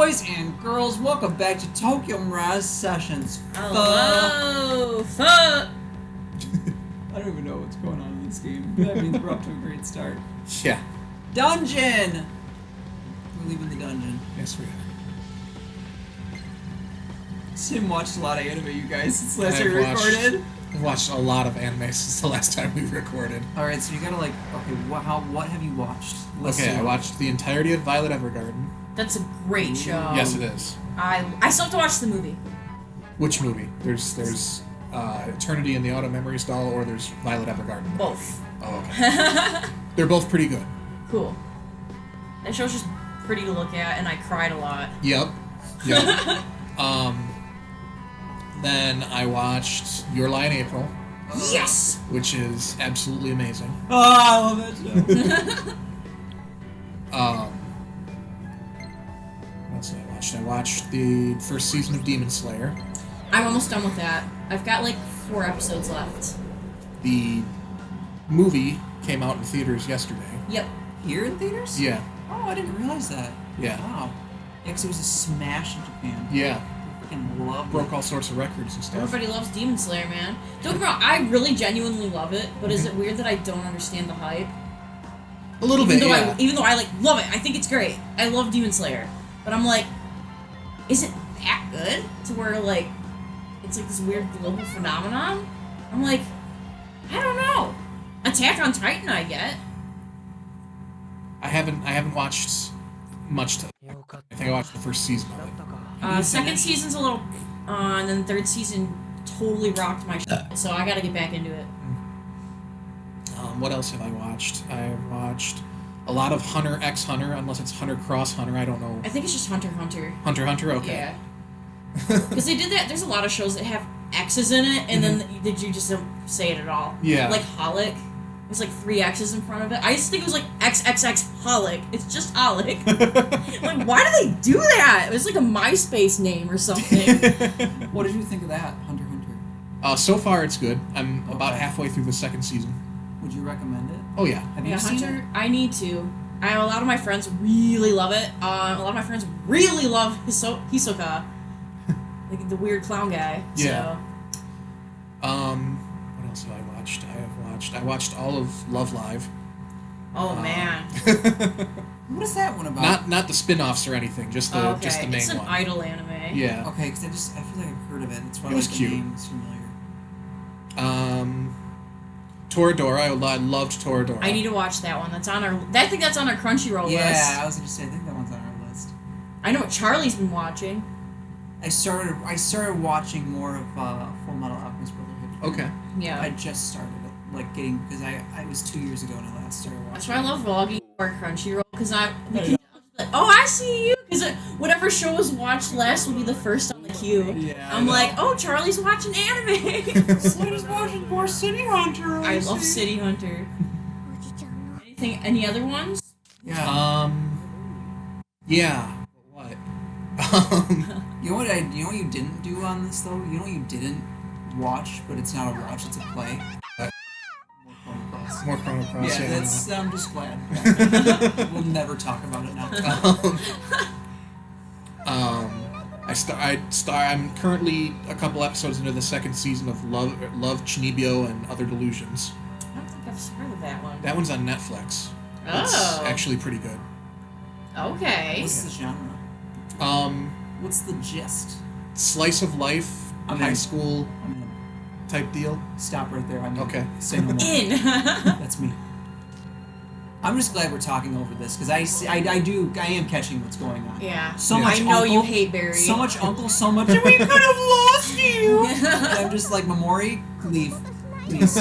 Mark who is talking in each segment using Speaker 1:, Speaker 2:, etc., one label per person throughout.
Speaker 1: Boys and girls, welcome back to Tokyo Mirage Sessions.
Speaker 2: Hello, fuck.
Speaker 1: I don't even know what's going on in this game. That means we're off to a great start.
Speaker 3: Yeah.
Speaker 1: Dungeon! We're leaving the dungeon.
Speaker 3: Yes, we are.
Speaker 1: Tim watched a lot of anime, you guys, since last time we recorded.
Speaker 3: I've watched a lot of anime since the last time we recorded.
Speaker 1: Alright, so you gotta okay, what have you watched?
Speaker 3: I watched the entirety of Violet Evergarden.
Speaker 2: That's a great show.
Speaker 3: Yes, it is.
Speaker 2: I still have to watch the movie.
Speaker 3: Which movie? There's Eternity in the Auto Memories Doll, or there's Violet Evergarden?
Speaker 2: Both.
Speaker 3: Oh, okay. They're both pretty good.
Speaker 2: Cool. That show's just pretty to look at, and I cried a lot.
Speaker 3: Yep. Then I watched Your Lie in April.
Speaker 2: Yes!
Speaker 3: Which is absolutely amazing.
Speaker 1: Oh, I love that show.
Speaker 3: What else did I watch? I watched the first season of Demon Slayer.
Speaker 2: I'm almost done with that. I've got like 4 episodes left.
Speaker 3: The movie came out in theaters yesterday.
Speaker 2: Yep.
Speaker 1: Here in theaters?
Speaker 3: Yeah.
Speaker 1: Oh, I didn't realize that.
Speaker 3: Yeah.
Speaker 1: Wow. Yeah, because it was a smash in Japan.
Speaker 3: Yeah.
Speaker 1: Broke
Speaker 3: all sorts of records and stuff.
Speaker 2: Everybody loves Demon Slayer, man. Don't get me wrong, I really genuinely love it, but is it weird that I don't understand the hype?
Speaker 3: A little bit, yeah.
Speaker 2: Even though I love it, I think it's great. I love Demon Slayer, but I'm like, is it that good to where it's like this weird global phenomenon? I'm like, I don't know. Attack on Titan, I get.
Speaker 3: I haven't watched much. I think I watched the first season of it.
Speaker 2: Second season's a little, and then third season totally rocked my shit, so I gotta get back into it.
Speaker 3: What else have I watched? I've watched a lot of Hunter x Hunter, unless it's Hunter Cross Hunter, I don't know.
Speaker 2: I think it's just Hunter x Hunter.
Speaker 3: Hunter x Hunter, okay.
Speaker 2: Yeah. Because they did that, there's a lot of shows that have X's in it, and then did you just don't say it at all.
Speaker 3: Yeah.
Speaker 2: Like Holic. There's like 3 X's in front of it. I used to think it was like XXX Holic. It's just Holic. Like, why do they do that? It was like a MySpace name or something.
Speaker 1: What did you think of that, Hunter x Hunter?
Speaker 3: So far it's good. I'm about halfway through the second season.
Speaker 1: Would you recommend it?
Speaker 3: Oh yeah.
Speaker 1: Have you seen
Speaker 2: Hunter,
Speaker 1: it?
Speaker 2: I need to. A lot of my friends really love it. A lot of my friends really love Hisoka. Like the weird clown guy.
Speaker 3: Yeah. So. What else have I watched? I watched all of Love Live.
Speaker 2: Oh man.
Speaker 1: What is that one about?
Speaker 3: Not the spin-offs or anything, just the just the main one.
Speaker 2: It's an idol anime.
Speaker 3: Yeah.
Speaker 1: Okay, because I feel like I've heard of it. It's why
Speaker 3: it was cute.
Speaker 1: The name is familiar.
Speaker 3: Toradora. I loved Toradora.
Speaker 2: I need to watch that one. I think that's on our Crunchyroll list.
Speaker 1: Yeah, I was gonna say I think that one's on our list.
Speaker 2: I know what Charlie's been watching.
Speaker 1: I started watching more of Full Metal Alchemist Brotherhood.
Speaker 3: Okay.
Speaker 2: Yeah.
Speaker 1: I just started because I was 2 years ago when I last started watching.
Speaker 2: That's why I love vlogging or Crunchyroll, because I see you, because whatever show was watched last will be the first on the queue.
Speaker 1: Yeah.
Speaker 2: I'm like, oh, Charlie's watching anime.
Speaker 1: Somebody's watching more City Hunter.
Speaker 2: I love City Hunter. Any other ones?
Speaker 1: Yeah.
Speaker 3: Yeah. What?
Speaker 1: You know what you didn't do on this though? You know what you didn't watch, but it's not a watch, it's a play.
Speaker 3: More Chrono Cross.
Speaker 1: Yeah, I'm just glad. We'll never talk about it now.
Speaker 3: I'm currently a couple episodes into the second season of Love Chinibyo and Other Delusions.
Speaker 2: I don't think I've heard of that one.
Speaker 3: That one's on Netflix.
Speaker 2: Oh.
Speaker 3: It's actually pretty good.
Speaker 2: Okay.
Speaker 1: What's the genre? What's the gist?
Speaker 3: Slice of life, high school type deal.
Speaker 1: Stop right there.
Speaker 3: Okay.
Speaker 1: Say no more. That's me. I'm just glad we're talking over this because I am catching what's going on.
Speaker 2: Yeah.
Speaker 1: So much
Speaker 2: I know
Speaker 1: uncle,
Speaker 2: you hate Barry.
Speaker 1: So much uncle, so much. We could have lost you. And I'm just like, Mamori, leave, please,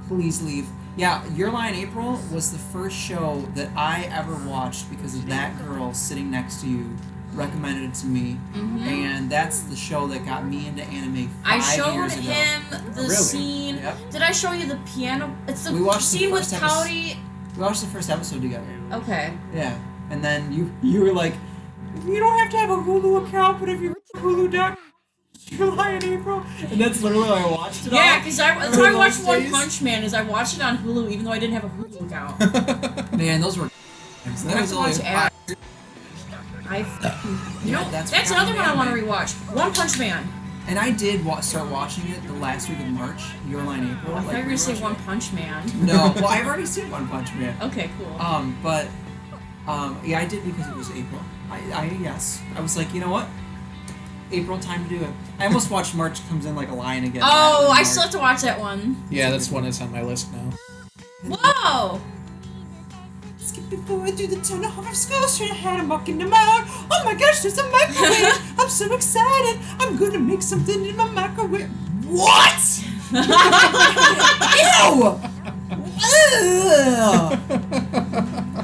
Speaker 1: please leave. Yeah, Your Lie in April was the first show that I ever watched because of that girl sitting next to you. Recommended it to me, and that's the show that got me into anime 5 years ago.
Speaker 2: him the scene.
Speaker 1: Yep.
Speaker 2: Did I show you the piano? It's the scene with Cody.
Speaker 1: We watched the first episode together.
Speaker 2: Okay.
Speaker 1: Yeah, and then you were like, you don't have to have a Hulu account, but if you Hulu doc, Your Lie in April, and that's literally how I watched it.
Speaker 2: Yeah, because that's why I watched One Punch Man. Is I watched it on Hulu even though I didn't have a Hulu account.
Speaker 1: Man, those were. That was only That's
Speaker 2: that's another one I want to rewatch. One Punch Man.
Speaker 1: And I did start watching it the last week of March, Your Line April.
Speaker 2: I thought you were going to say One Punch Man.
Speaker 1: No, well, I've already seen One Punch Man.
Speaker 2: Okay, cool.
Speaker 1: Yeah, I did because it was April. Yes. I was like, you know what? April, time to do it. I almost watched March Comes In Like a Lion again.
Speaker 2: Oh, I still have to watch that one.
Speaker 3: Yeah, that's one that's on my list now.
Speaker 2: Whoa!
Speaker 1: Skipping forward through the tunnel of school, straight ahead, I'm walking them out. Oh my gosh, there's a microwave. I'm so excited. I'm gonna make something in my microwave. What? Ew! Ugh.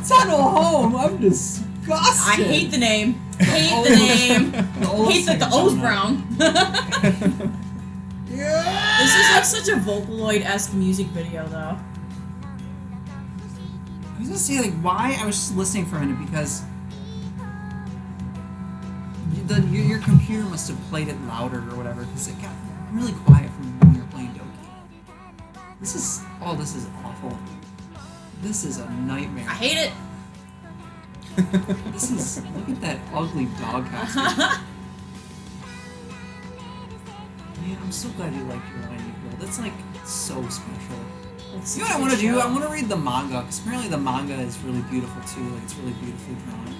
Speaker 1: Tunnel home. I'm disgusted.
Speaker 2: I hate the name. Hate the name. Hate that the O's brown.
Speaker 1: Yeah.
Speaker 2: This is like such a Vocaloid-esque music video, though.
Speaker 1: I was gonna say, like, why? I was just listening for a minute because your computer must have played it louder or whatever, because it got really quiet from when you were playing Doki. This is awful. This is a nightmare.
Speaker 2: I hate it.
Speaker 1: This is, look at that ugly dog costume. Man, I'm so glad you like Your Line April. That's like so special. You know what I want to do? I want to read the manga, because apparently the manga is really beautiful too. Like, it's really beautifully drawn.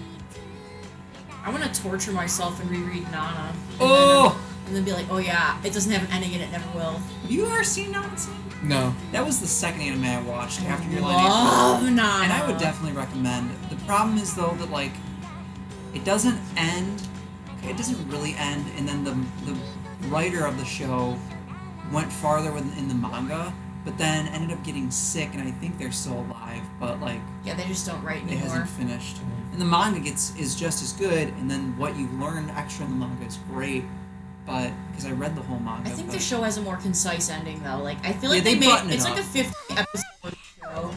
Speaker 2: I want to torture myself and reread Nana. And then be like, oh yeah, it doesn't have an ending and it never will.
Speaker 1: Have you ever seen Nana?
Speaker 3: No.
Speaker 1: That was the second anime I watched after Your Line
Speaker 2: Love
Speaker 1: April.
Speaker 2: Nana.
Speaker 1: And I would definitely recommend. The problem is though that like it doesn't end. It doesn't really end, and then the writer of the show went farther in the manga, but then ended up getting sick, and I think they're still alive, but like
Speaker 2: Yeah, they just don't write
Speaker 1: it
Speaker 2: anymore.
Speaker 1: hasn't finished. And the manga is just as good, and then what you learn extra in the manga is great. But because I read the whole manga,
Speaker 2: I think the show has a more concise ending though. Like I feel
Speaker 1: Yeah,
Speaker 2: like
Speaker 1: they
Speaker 2: they
Speaker 1: button
Speaker 2: made
Speaker 1: it
Speaker 2: it's
Speaker 1: up.
Speaker 2: like a 50 episode show,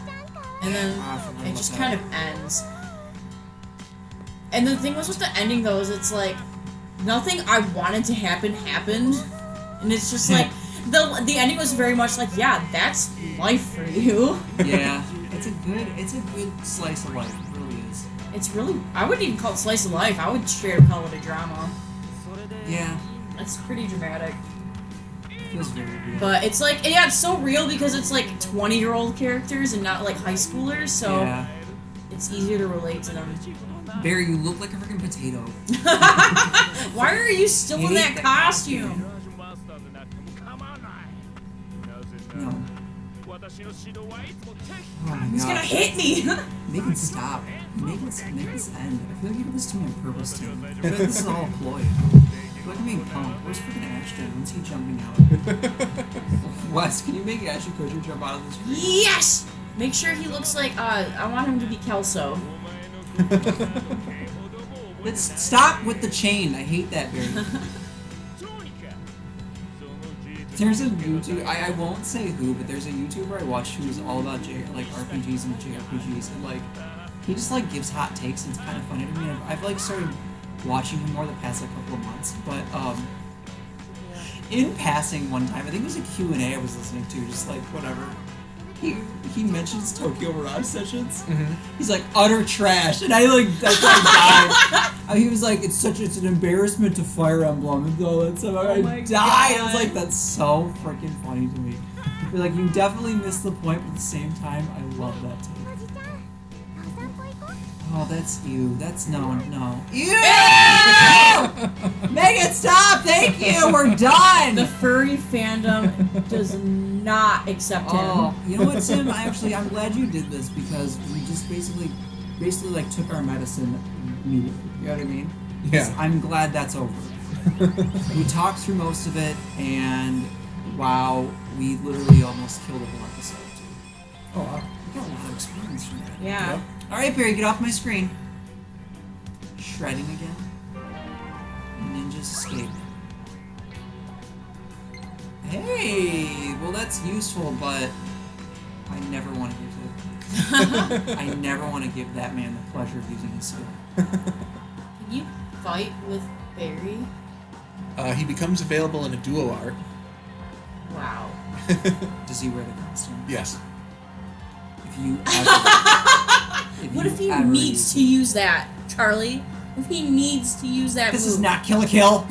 Speaker 2: and then
Speaker 1: I forgot
Speaker 2: it
Speaker 1: about
Speaker 2: just
Speaker 1: that.
Speaker 2: kind of ends. And the thing was with the ending though is it's like nothing I wanted to happen happened, and it's just like the ending was very much like, yeah, that's life for you.
Speaker 1: Yeah, it's a good slice of life. It really is.
Speaker 2: It's really, I wouldn't even call it slice of life. I would straight up call it a drama.
Speaker 1: Yeah,
Speaker 2: It's pretty dramatic.
Speaker 1: it feels very real.
Speaker 2: But it's like, yeah, it's so real because it's like 20-year-old characters and not like high schoolers, so
Speaker 1: Yeah.
Speaker 2: it's easier to relate to them.
Speaker 1: Barry, you look like a freaking potato.
Speaker 2: Why are you still in
Speaker 1: Hate
Speaker 2: that
Speaker 1: that
Speaker 2: costume?
Speaker 1: No. Oh my
Speaker 2: He's gonna
Speaker 1: gosh.
Speaker 2: hit me!
Speaker 1: Make it stop. Make this end. I feel like you did this to me on purpose, too. I feel like this is all a ploy. I feel like I'm being punked. Where's freaking Ashton? When's he jumping out? Wes, can you make Ashton Kutcher jump out of the screen?
Speaker 2: Yes! Make sure he looks like, I want him to be Kelso.
Speaker 1: Let's stop with the chain. I hate that, Barry. There's a YouTube, I won't say who, but there's a YouTuber I watch who's all about RPGs and JRPGs, and like he just like gives hot takes, and it's kind of funny to me. I've like started watching him more the past like couple of months, but in passing one time, I think it was a Q&A I was listening to, just like whatever. He mentions Tokyo Mirage Sessions.
Speaker 3: Mm-hmm.
Speaker 1: He's like utter trash, and I died. He was like, it's an embarrassment to Fire Emblem and all that stuff. I
Speaker 2: my
Speaker 1: died. I was
Speaker 2: God.
Speaker 1: like, that's so freaking funny to me. You're like, you definitely missed the point, but at the same time, I love that take. Oh, that's you. That's no. Ew! Make it stop! Thank you. We're done.
Speaker 2: The furry fandom does not accept him.
Speaker 1: Oh, you know what, Tim? I'm glad you did this because we just basically like took our medicine immediately. You know what I mean?
Speaker 3: Yeah.
Speaker 1: I'm glad that's over. We talked through most of it, and wow, we literally almost killed a whole episode too.
Speaker 3: Oh, wow.
Speaker 1: We got a lot of experience from that.
Speaker 2: Yeah.
Speaker 3: Yep.
Speaker 1: All right, Barry, get off my screen. Shredding again. Ninja's escape. Hey, well that's useful, but I never want to use it. I never want to give that man the pleasure of using his skill.
Speaker 2: Can you fight with Barry?
Speaker 3: He becomes available in a duo art.
Speaker 2: Wow.
Speaker 1: Does he wear the costume?
Speaker 3: Yes.
Speaker 1: If you ever,
Speaker 2: What if he
Speaker 1: ever
Speaker 2: needs to use that, Charlie? He needs to use that
Speaker 1: This
Speaker 2: move.
Speaker 1: is not Kill a Kill.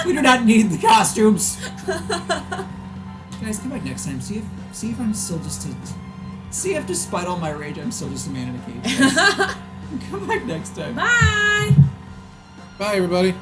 Speaker 1: We do not need the costumes. Guys, come back next time. See if I'm still just a... See if despite all my rage, I'm still just a man in a cage. Come back next time.
Speaker 2: Bye!
Speaker 3: Bye, everybody.